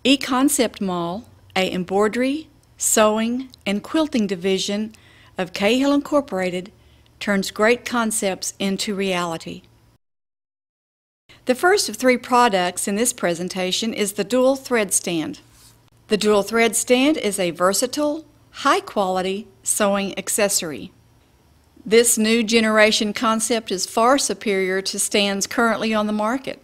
eConcept Mall, a embroidery, sewing, and quilting division of Cahill Incorporated, turns great concepts into reality. The first of three products in this presentation is the dual thread stand. The dual thread stand is a versatile, high-quality sewing accessory. This new generation concept is far superior to stands currently on the market.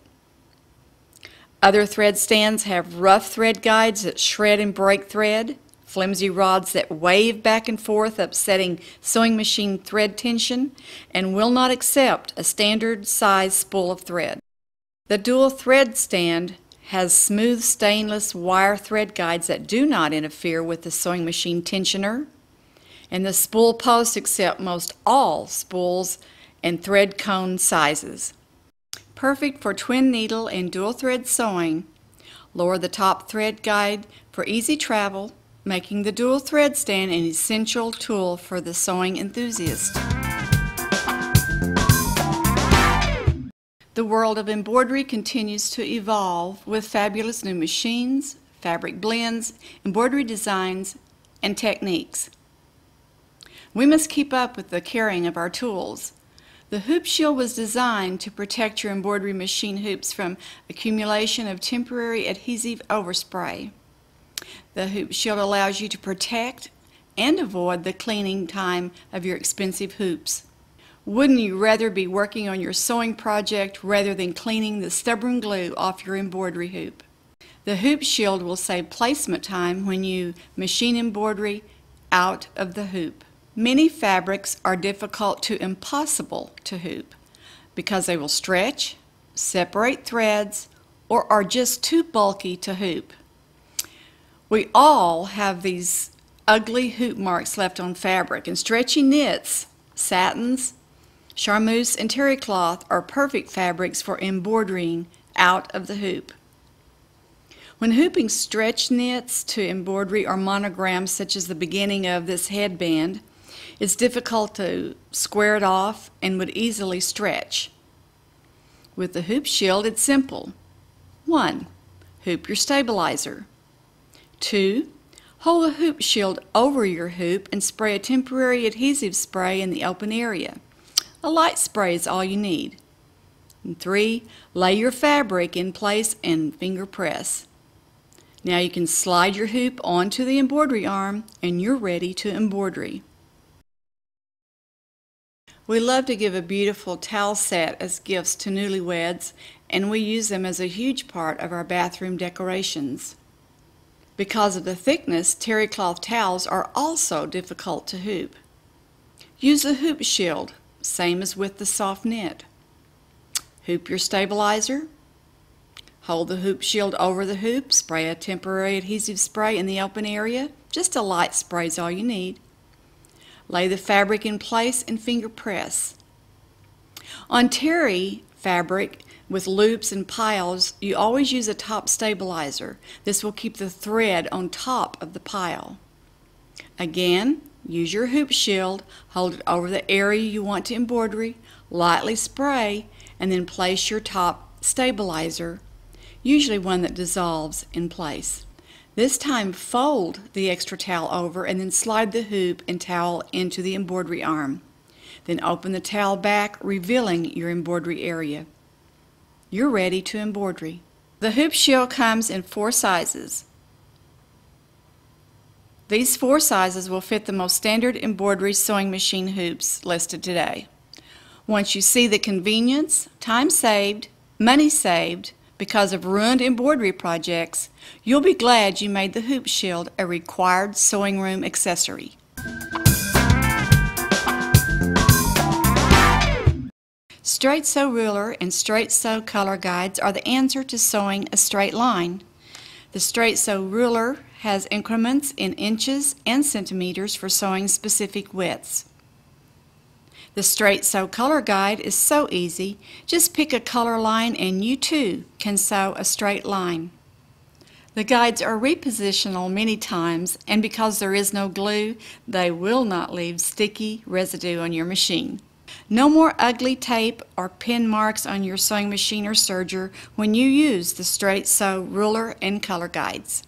Other thread stands have rough thread guides that shred and break thread, flimsy rods that wave back and forth, upsetting sewing machine thread tension, and will not accept a standard size spool of thread. The dual thread stand has smooth stainless wire thread guides that do not interfere with the sewing machine tensioner, and the spool posts accept most all spools and thread cone sizes. Perfect for twin needle and dual thread sewing, lower the top thread guide for easy travel, making the dual thread stand an essential tool for the sewing enthusiast. The world of embroidery continues to evolve with fabulous new machines, fabric blends, embroidery designs, and techniques. We must keep up with the carrying of our tools. The hoop shield was designed to protect your embroidery machine hoops from accumulation of temporary adhesive overspray. The hoop shield allows you to protect and avoid the cleaning time of your expensive hoops. Wouldn't you rather be working on your sewing project rather than cleaning the stubborn glue off your embroidery hoop? The hoop shield will save placement time when you machine embroidery out of the hoop. Many fabrics are difficult to impossible to hoop because they will stretch, separate threads, or are just too bulky to hoop. We all have these ugly hoop marks left on fabric, and stretchy knits, satins, charmeuse, and terry cloth are perfect fabrics for embroidering out of the hoop. When hooping stretch knits to embroidery or monograms such as the beginning of this headband, it's difficult to square it off and would easily stretch. With the hoop shield, it's simple. 1. Hoop your stabilizer. 2. Hold the hoop shield over your hoop and spray a temporary adhesive spray in the open area. A light spray is all you need. And 3. Lay your fabric in place and finger press. Now you can slide your hoop onto the embroidery arm and you're ready to embroidery. We love to give a beautiful towel set as gifts to newlyweds, and we use them as a huge part of our bathroom decorations. Because of the thickness, terry cloth towels are also difficult to hoop. Use the hoop shield, same as with the soft knit. Hoop your stabilizer. Hold the hoop shield over the hoop, spray a temporary adhesive spray in the open area. Just a light spray is all you need. Lay the fabric in place and finger press. On terry fabric with loops and piles, you always use a top stabilizer. This will keep the thread on top of the pile. Again, use your hoop shield, hold it over the area you want to embroidery, lightly spray, and then place your top stabilizer, usually one that dissolves in place. This time fold the extra towel over and then slide the hoop and towel into the embroidery arm. Then open the towel back, revealing your embroidery area. You're ready to embroidery. The hoop shield comes in 4 sizes. These 4 sizes will fit the most standard embroidery sewing machine hoops listed today. Once you see the convenience, time saved, money saved, because of ruined embroidery projects, you'll be glad you made the hoop shield a required sewing room accessory. Straight sew ruler and straight sew color guides are the answer to sewing a straight line. The straight sew ruler has increments in inches and centimeters for sewing specific widths. The straight sew color guide is so easy. Just pick a color line and you too can sew a straight line. The guides are repositional many times, and because there is no glue, they will not leave sticky residue on your machine. No more ugly tape or pin marks on your sewing machine or serger when you use the Straight Sew ruler and color guides.